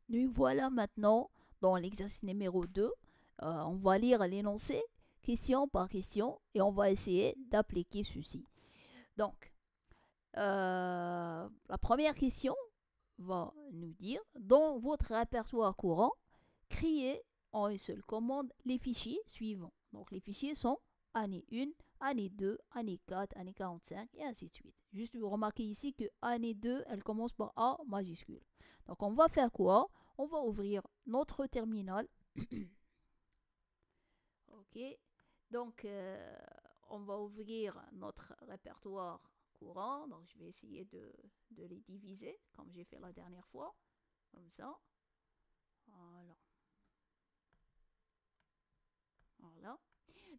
Nous voilà maintenant dans l'exercice numéro 2. On va lire l'énoncé question par question et on va essayer d'appliquer ceci. Donc, la première question va nous dire, dans votre répertoire courant, créez en une seule commande les fichiers suivants. Donc, les fichiers sont année 1, année 2, année 4, année 45 et ainsi de suite. Juste vous remarquez ici que année 2, elle commence par A majuscule. Donc, on va faire quoi? On va ouvrir notre terminal. Ok. Donc, on va ouvrir notre répertoire courant. Donc, je vais essayer de les diviser comme j'ai fait la dernière fois. Comme ça. Voilà. Voilà.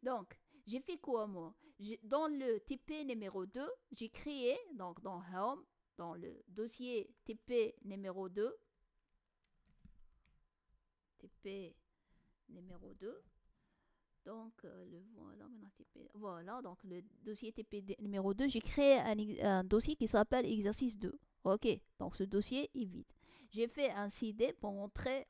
Donc, j'ai fait quoi moi? Dans le TP numéro 2, j'ai créé, donc dans Home, dans le dossier TP numéro 2, TP numéro 2, donc le voilà, maintenant TP, voilà, donc le dossier TP numéro 2, j'ai créé un dossier qui s'appelle exercice 2. Ok, donc ce dossier est vide. J'ai fait un CD pour montrer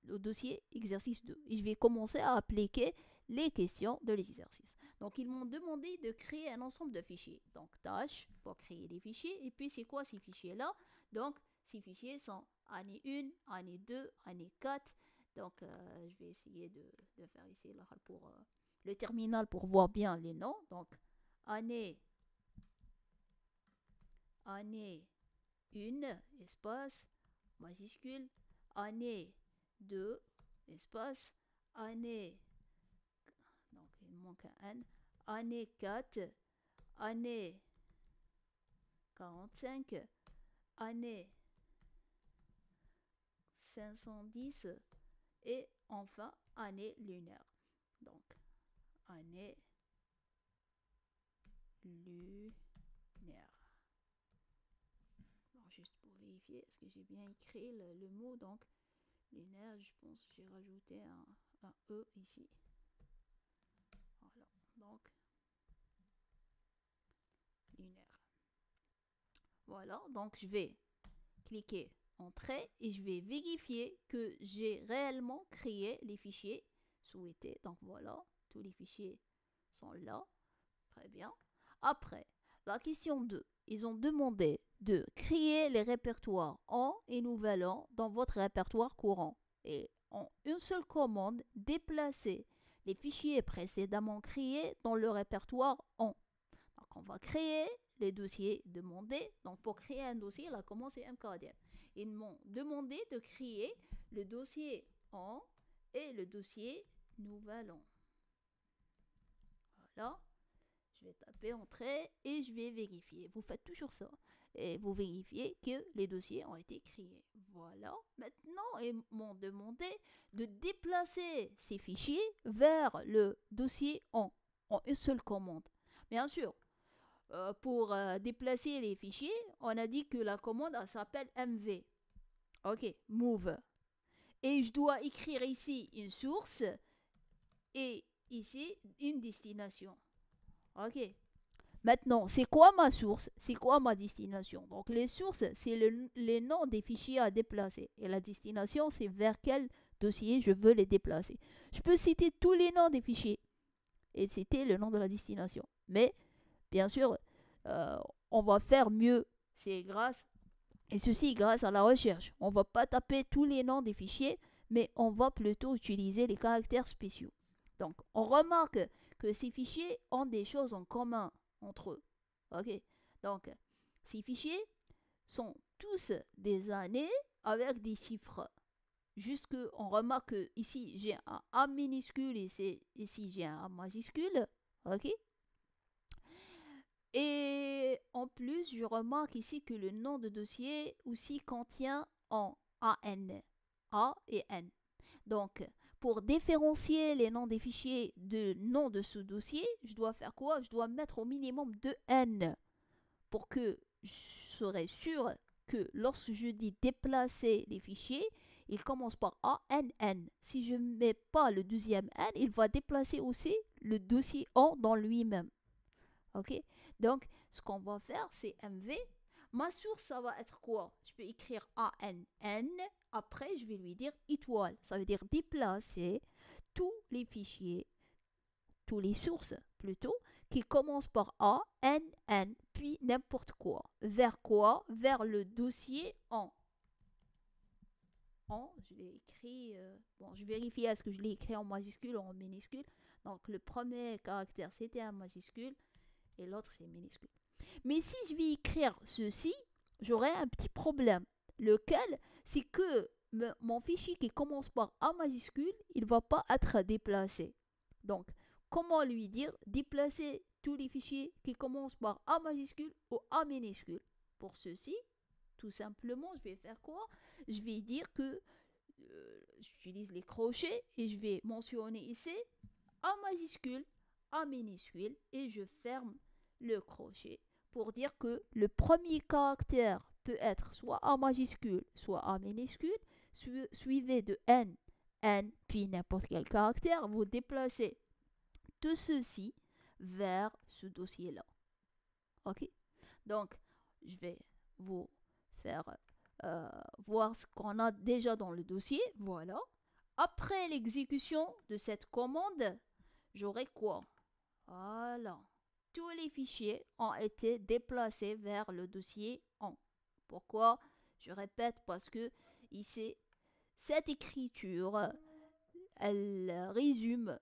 au dossier exercice 2 et je vais commencer à appliquer les questions de l'exercice. Donc ils m'ont demandé de créer un ensemble de fichiers. Donc tâche pour créer des fichiers. Et puis c'est quoi ces fichiers-là? Donc ces fichiers sont année 1, année 2, année 4. Donc je vais essayer de faire ici là, pour le terminal pour voir bien les noms. Donc année 1, espace, majuscule, année 2, espace, année, donc il manque un N, année 4, année 45, année 510 et enfin année lunaire. Donc année lunaire. Alors, juste pour vérifier, est-ce que j'ai bien écrit le mot? Donc lunaire, je pense que j'ai rajouté un E ici. Voilà, donc lunaire. Voilà, donc je vais cliquer Entrée et je vais vérifier que j'ai réellement créé les fichiers souhaités. Donc voilà, tous les fichiers sont là. Très bien. Après, la question 2. Ils ont demandé de créer les répertoires en et nouvel an dans votre répertoire courant. Et en une seule commande, déplacer les fichiers précédemment créés dans le répertoire en. Donc on va créer les dossiers demandés. Donc pour créer un dossier, la commande c'est mkdm. Ils m'ont demandé de créer le dossier en et le dossier nouvel an. Voilà. Je vais taper Entrée et je vais vérifier. Vous faites toujours ça. Et vous vérifiez que les dossiers ont été créés. Voilà. Maintenant, ils m'ont demandé de déplacer ces fichiers vers le dossier en une seule commande. Bien sûr, pour déplacer les fichiers, on a dit que la commande s'appelle MV. Ok, move. Et je dois écrire ici une source et ici une destination. Ok. Maintenant, c'est quoi ma source? C'est quoi ma destination? Donc, les sources, c'est les noms des fichiers à déplacer. Et la destination, c'est vers quel dossier je veux les déplacer. Je peux citer tous les noms des fichiers et citer le nom de la destination. Mais, bien sûr, euh, on va faire mieux. Et ceci grâce à la recherche. On ne va pas taper tous les noms des fichiers, mais on va plutôt utiliser les caractères spéciaux. Donc, on remarque que ces fichiers ont des choses en commun entre eux. Ok. Donc, ces fichiers sont tous des années avec des chiffres. Juste qu'on remarque que ici j'ai un A minuscule et ici j'ai un A majuscule. Ok. Et en plus, je remarque ici que le nom de dossier aussi contient en AN. A et N. Donc, pour différencier les noms des fichiers de nom de ce dossier, je dois faire quoi? Je dois mettre au minimum 2 N pour que je serai sûr que lorsque je dis déplacer les fichiers, il commence par ANN. Si je ne mets pas le deuxième N, il va déplacer aussi le dossier en dans lui-même. Ok. Donc, ce qu'on va faire, c'est MV. Ma source, ça va être quoi? Je peux écrire ANN. Après, je vais lui dire étoile. Ça veut dire déplacer tous les fichiers, tous les sources plutôt, qui commencent par A, N, N, puis n'importe quoi. Vers quoi? Vers le dossier je l'ai écrit, bon, je vérifie est-ce que je l'ai écrit en majuscule ou en minuscule. Donc, le premier caractère, c'était un majuscule et l'autre, c'est minuscule. Mais si je vais écrire ceci, j'aurai un petit problème. Lequel? C'est que mon fichier qui commence par A majuscule, il ne va pas être déplacé. Donc, comment lui dire déplacer tous les fichiers qui commencent par A majuscule ou A minuscule? Pour ceci, tout simplement, je vais faire quoi? Je vais dire que j'utilise les crochets et je vais mentionner ici A majuscule, A minuscule et je ferme le crochet pour dire que le premier caractère peut être soit A majuscule, soit A minuscule, suivi de N, N, puis n'importe quel caractère. Vous déplacez tout ceci vers ce dossier-là. Ok? Donc, je vais vous faire voir ce qu'on a déjà dans le dossier. Voilà. Après l'exécution de cette commande, j'aurai quoi? Voilà. Tous les fichiers ont été déplacés vers le dossier en. Pourquoi? Je répète parce que ici, cette écriture, elle résume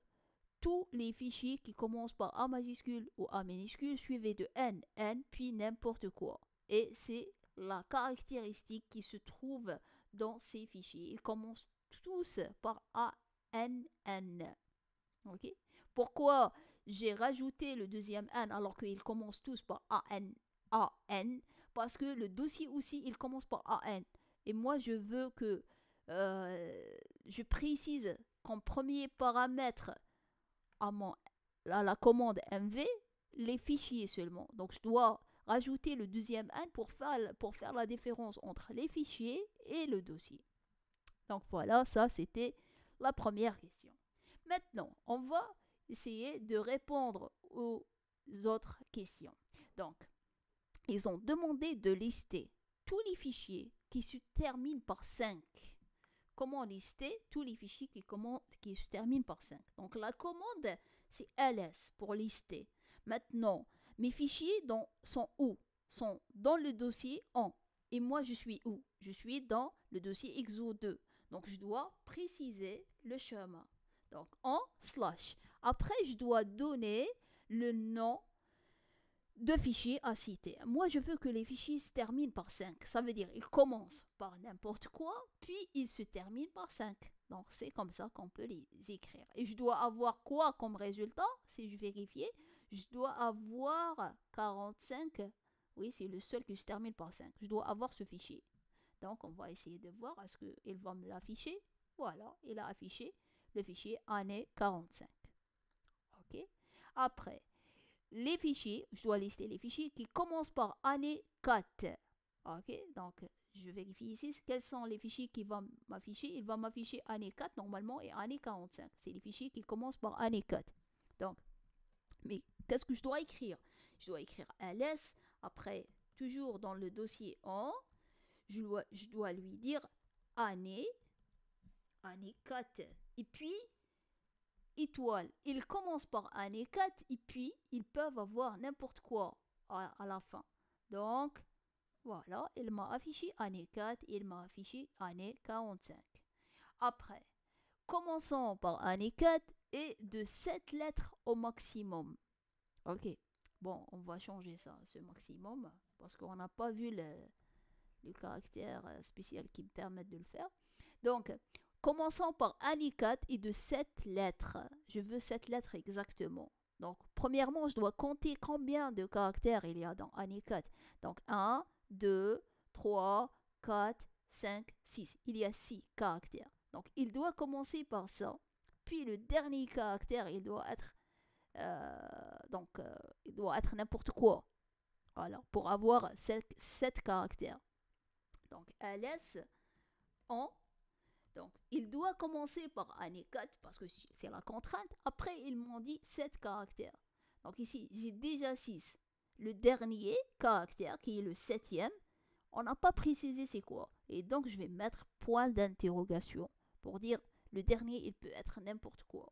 tous les fichiers qui commencent par A majuscule ou A minuscule suivi de N, N, puis n'importe quoi. Et c'est la caractéristique qui se trouve dans ces fichiers. Ils commencent tous par A, N, N. Ok? Pourquoi j'ai rajouté le deuxième N alors qu'ils commencent tous par AN, AN? Parce que le dossier aussi, il commence par AN. Et moi, je veux que je précise qu'en premier paramètre à la commande MV, les fichiers seulement. Donc, je dois rajouter le deuxième N pour faire la différence entre les fichiers et le dossier. Donc, voilà, ça, c'était la première question. Maintenant, on va essayer de répondre aux autres questions. Donc, ils ont demandé de lister tous les fichiers qui se terminent par 5. Comment lister tous les fichiers qui se terminent par 5? Donc, la commande, c'est ls pour lister. Maintenant, mes fichiers sont où? Sont dans le dossier en. Et moi, je suis où? Je suis dans le dossier exo2. Donc, je dois préciser le chemin. Donc, en slash. Après, je dois donner le nom de fichier à citer. Moi, je veux que les fichiers se terminent par 5. Ça veut dire qu'ils commencent par n'importe quoi, puis ils se terminent par 5. Donc, c'est comme ça qu'on peut les écrire. Et je dois avoir quoi comme résultat? Si je vérifie, je dois avoir 45. Oui, c'est le seul qui se termine par 5. Je dois avoir ce fichier. Donc, on va essayer de voir est-ce qu'il va me l'afficher. Voilà, il a affiché le fichier année 45. OK? Après, les fichiers, je dois lister les fichiers qui commencent par année 4. OK? Donc, je vérifie ici quels sont les fichiers qui vont m'afficher. Il va m'afficher année 4 normalement et année 45. C'est les fichiers qui commencent par année 4. Donc, mais qu'est-ce que je dois écrire? Je dois écrire ls. Après, toujours dans le dossier en, je dois lui dire année 4. Et puis, étoile. Ils commencent par année 4 et puis ils peuvent avoir n'importe quoi à la fin. Donc, voilà, il m'a affiché année 4, il m'a affiché année 45. Après, commençons par année 4 et de 7 lettres au maximum. Ok, bon, on va changer ça, ce maximum, parce qu'on n'a pas vu le caractère spécial qui me permet de le faire. Donc, commençons par année 4 et de 7 lettres. Je veux 7 lettres exactement. Donc, premièrement, je dois compter combien de caractères il y a dans année 4. Donc, 1, 2, 3, 4, 5, 6. Il y a 6 caractères. Donc, il doit commencer par ça. Puis, le dernier caractère, il doit être il doit être n'importe quoi. Voilà, pour avoir 7 caractères. Donc, ls en. Donc, il doit commencer par année 4 parce que c'est la contrainte. Après, ils m'ont dit 7 caractères. Donc, ici, j'ai déjà 6. le dernier caractère, qui est le septième, on n'a pas précisé c'est quoi. Et donc, je vais mettre point d'interrogation pour dire le dernier, il peut être n'importe quoi.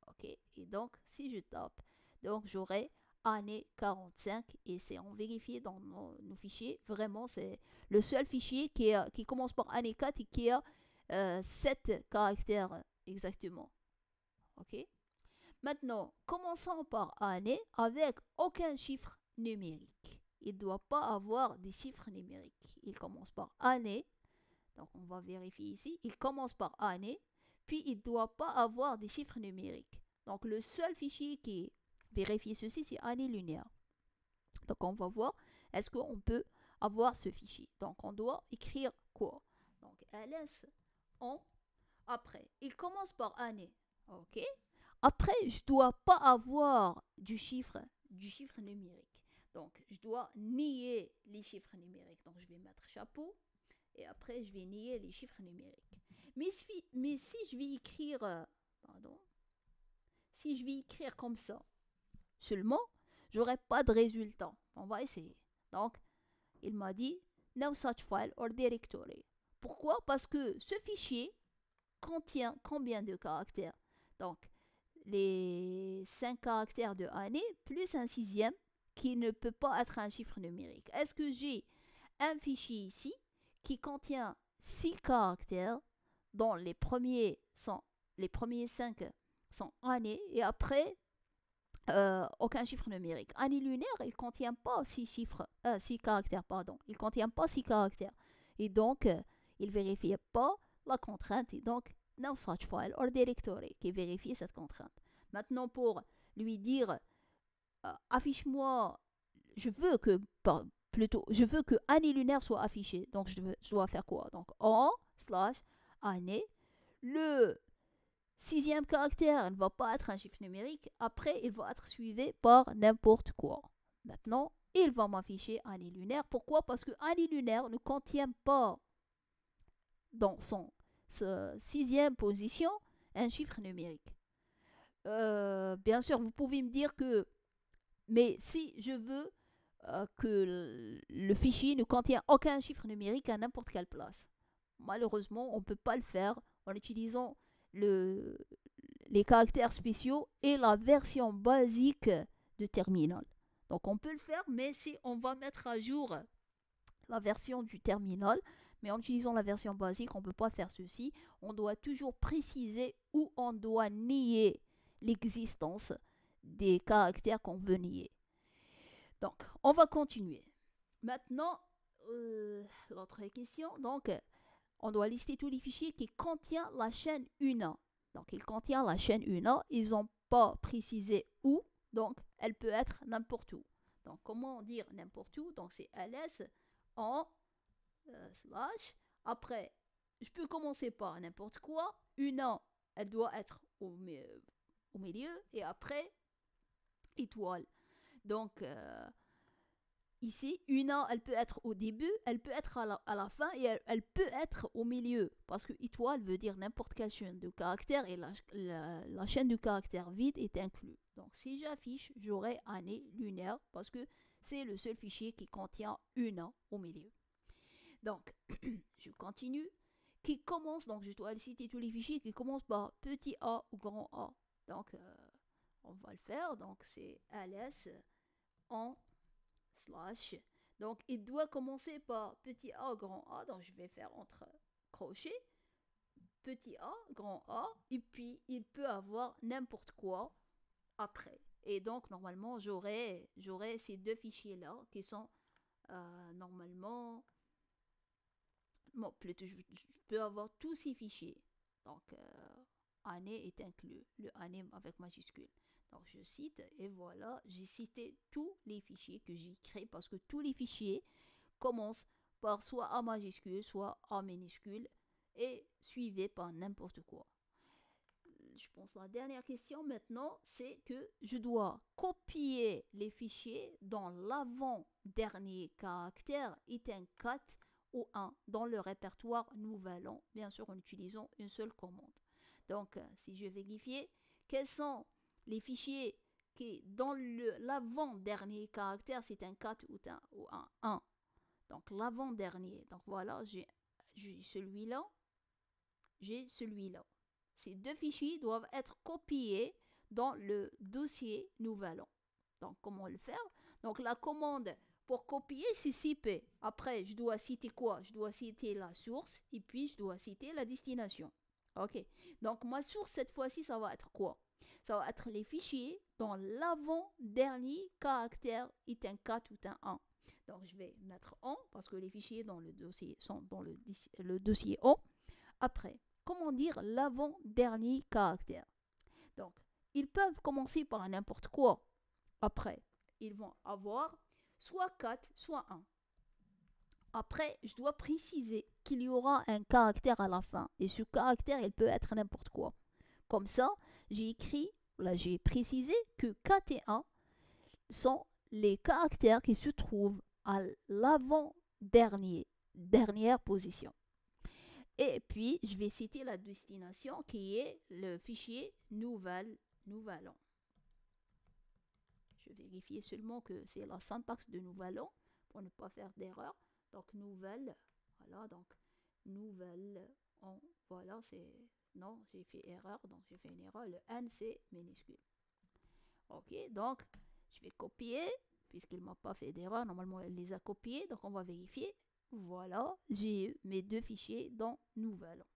Ok. Et donc, si je tape, donc j'aurai année 45 et c'est en vérifié dans nos fichiers. Vraiment, c'est le seul fichier qui commence par année 4 et qui a 7 caractères exactement. Ok. Maintenant, commençons par année avec aucun chiffre numérique. Il ne doit pas avoir des chiffres numériques. Il commence par année. Donc, on va vérifier ici. Il commence par année. Puis, il ne doit pas avoir des chiffres numériques. Donc, le seul fichier qui vérifie ceci, c'est année lunaire. Donc, on va voir, est-ce qu'on peut avoir ce fichier. Donc, on doit écrire quoi? Donc, ls en après. Il commence par année. OK? Après, je ne dois pas avoir du chiffre numérique. Donc, je dois nier les chiffres numériques. Donc, je vais mettre chapeau. Et après, je vais nier les chiffres numériques. Mais si je vais écrire... si je vais écrire comme ça, seulement, j'aurai pas de résultat. On va essayer. Donc, il m'a dit no such file or directory. Pourquoi? Parce que ce fichier contient combien de caractères? Donc, les 5 caractères de année plus un sixième qui ne peut pas être un chiffre numérique. Est-ce que j'ai un fichier ici qui contient 6 caractères dont les premiers 5 sont années et après aucun chiffre numérique. Année lunaire, il ne contient pas 6 caractères, pardon. Il ne contient pas 6 caractères. Et donc, il ne vérifie pas la contrainte. Et donc, no such file or directory qui vérifie cette contrainte. Maintenant, pour lui dire, affiche-moi, je veux que année lunaire soit affichée. Donc, je dois faire quoi? Donc, /année. Le sixième caractère ne va pas être un chiffre numérique. Après, il va être suivi par n'importe quoi. Maintenant, il va m'afficher année lunaire. Pourquoi? Parce que année lunaire ne contient pas dans son sixième position un chiffre numérique. Bien sûr, vous pouvez me dire que, mais si je veux que le fichier ne contient aucun chiffre numérique à n'importe quelle place. Malheureusement, on ne peut pas le faire en utilisant les caractères spéciaux et la version basique de terminal. Donc on peut le faire, mais si on va mettre à jour la version du terminal, mais en utilisant la version basique, on ne peut pas faire ceci. On doit toujours préciser où on doit nier l'existence des caractères qu'on veut nier. Donc, on va continuer. Maintenant, l'autre question. Donc, on doit lister tous les fichiers qui contiennent la chaîne UNA. Donc, il contient la chaîne UNA. Ils n'ont pas précisé où. Donc, elle peut être n'importe où. Donc, comment dire n'importe où? Donc, c'est ls en slash. Après, je peux commencer par n'importe quoi. UNA, elle doit être au milieu. Et après, étoile. Donc, ici, UNA, elle peut être au début, elle peut être à la fin et elle peut être au milieu. Parce que étoile veut dire n'importe quelle chaîne de caractères et la chaîne de caractères vide est inclue. Donc, si j'affiche, j'aurai année lunaire parce que c'est le seul fichier qui contient UNA au milieu. Donc, je continue. Qui commence, donc je dois citer tous les fichiers qui commencent par petit a ou grand A. Donc, on va le faire. Donc, c'est ls en slash. Donc, il doit commencer par petit a, grand A. Donc, je vais faire entre crochets. Petit a, grand A. Et puis, il peut avoir n'importe quoi après. Et donc, normalement, j'aurai ces deux fichiers-là qui sont normalement... Bon, plutôt, je peux avoir tous ces fichiers. Donc, année est inclus. Le année avec majuscule. Donc, je cite et voilà, j'ai cité tous les fichiers que j'ai créés parce que tous les fichiers commencent par soit A majuscule, soit A minuscule et suivis par n'importe quoi. Je pense la dernière question maintenant, c'est que je dois copier les fichiers dans l'avant-dernier caractère item 4 ou 1 dans le répertoire nouvel an, bien sûr en utilisant une seule commande. Donc, si je vérifie, quels sont les fichiers qui dans l'avant-dernier caractère, c'est un 4 ou un 1. Donc l'avant-dernier. Donc voilà, j'ai celui-là, j'ai celui-là. Ces deux fichiers doivent être copiés dans le dossier nouvel an. Donc comment le faire? Donc la commande pour copier, c'est cp. Après, je dois citer quoi? Je dois citer la source et puis je dois citer la destination. Ok. Donc ma source cette fois-ci, ça va être quoi? Ça va être les fichiers dont l'avant-dernier caractère est un 4 ou un 1. Donc je vais mettre en parce que les fichiers dans le dossier sont dans le dossier en. Après, comment dire l'avant-dernier caractère? Donc, ils peuvent commencer par n'importe quoi. Après, ils vont avoir soit 4, soit 1. Après, je dois préciser qu'il y aura un caractère à la fin. Et ce caractère, il peut être n'importe quoi. Comme ça, j'ai précisé que 4 et 1 sont les caractères qui se trouvent à dernière position. Et puis, je vais citer la destination qui est le fichier nouvel an. Je vais vérifier seulement que c'est la syntaxe de nouvel an pour ne pas faire d'erreur. Donc, voilà, donc, nouvel an, voilà, c'est, non, j'ai fait erreur, donc j'ai fait une erreur, le N c'est minuscule. Ok, donc, je vais copier, puisqu'il ne m'a pas fait d'erreur, normalement il les a copiés, donc on va vérifier. Voilà, j'ai eu mes deux fichiers dans nouvel an.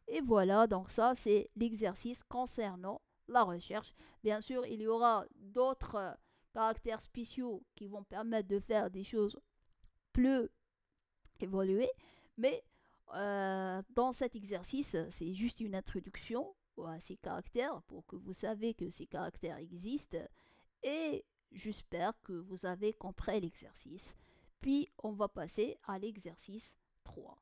Et voilà, donc ça c'est l'exercice concernant la recherche. Bien sûr, il y aura d'autres caractères spéciaux qui vont permettre de faire des choses plus évoluées, mais dans cet exercice, c'est juste une introduction à ces caractères pour que vous savez que ces caractères existent et j'espère que vous avez compris l'exercice. Puis on va passer à l'exercice 3.